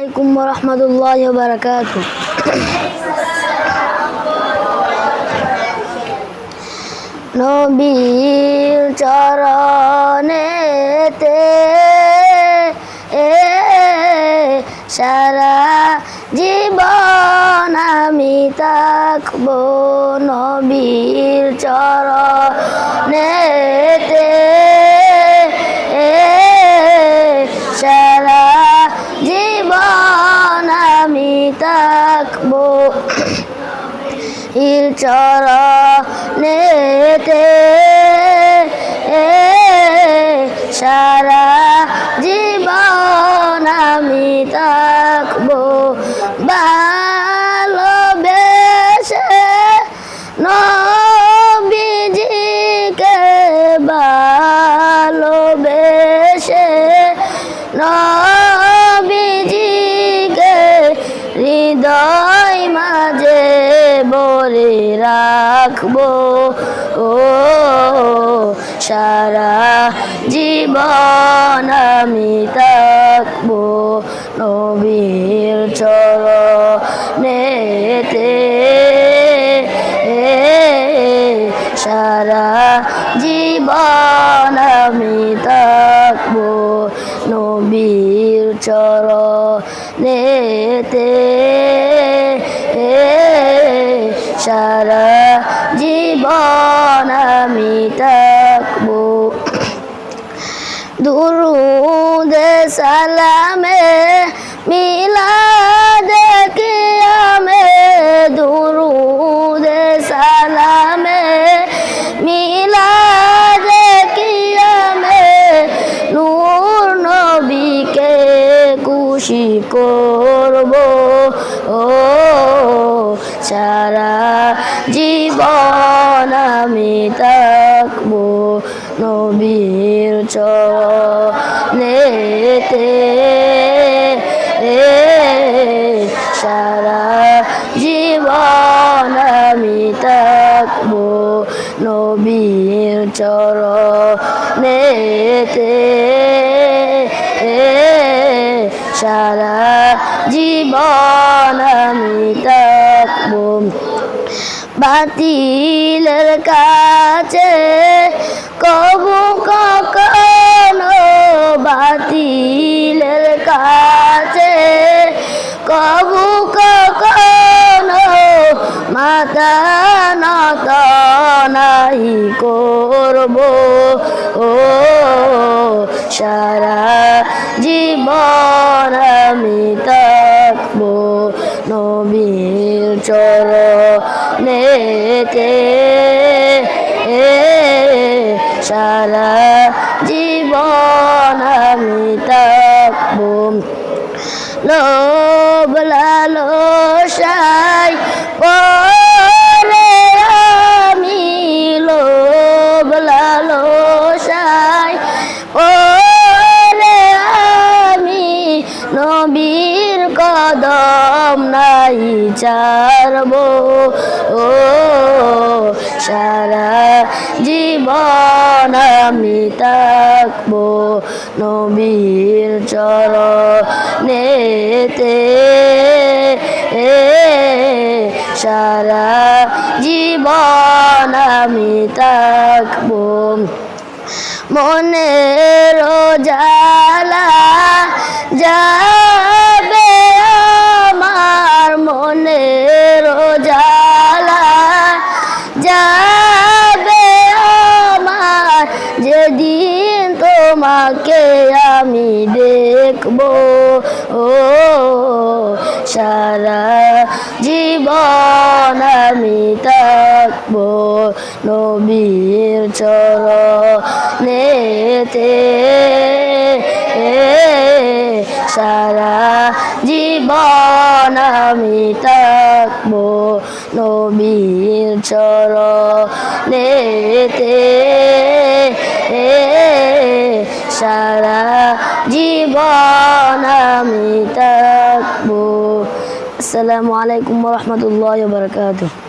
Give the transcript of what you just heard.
আলাইকুম ওয়া রাহমাতুল্লাহি ওয়া বারাকাতুহু। নবীর চরণেতে সারা জীবন আমি থাকবো, নবীর চরণেতে সারা জীবন আমি থাকবো, ইর চরণেতে সারা জীবন আমি থাকবো। ভালোবেসে নবীজিকে ভালোবেসে নবীজিকে হৃদয় মাঝে ভরে রাখবো, ও সারা জীবন আমি থাকবো, নবীর চরণেতে সারা জীবন আমি থাকবো, নবীর চরণেতে সারা জীবন আমি থাকবো। দুরুদে সালামে মিলাদে কিয়ামে, দুরুদে সালামে মিলাদে কিয়ামে নূর নবীকে খুশি করবো, ও সারা জীবন আমি থাকবো, নবীর চরণেতে সারা জীবন আমি থাকবো, নবীর চরণেতে সারা জীবন আমি থাকবো। বাতিলের কাছে কবু কখনো, বাতিলের কাছে কবু কখনো মাথা নত নাই করবো, ও সারা জীবন আমি থাকবো, নবীর চরণেতে সারা জীবন আমি থাকবো। লোভ লালসায় পড়ে আমি, লোভ লালসায় পড়ে আমি নবীর কদম নাই ছাড়বো, ও সারা জীবন আমি থাকবো, নবীর চরণেতে সারা জীবন আমি থাকবো। মনের জ্বালা যাবে আমার, মনের জ্বালা যাবে আমার যেদিন তোমাকে আমি দেখবো, ও সারা জীবন আমি থাকবো, নবীর চরণেতে সারা জীবন আমি থাকবো, নবীর চরণেতে সারা জীবন আমি থাকবো। আসসালামু আলাইকুম ওয়া রাহমাতুল্লাহি ওয়া বারাকাতুহু।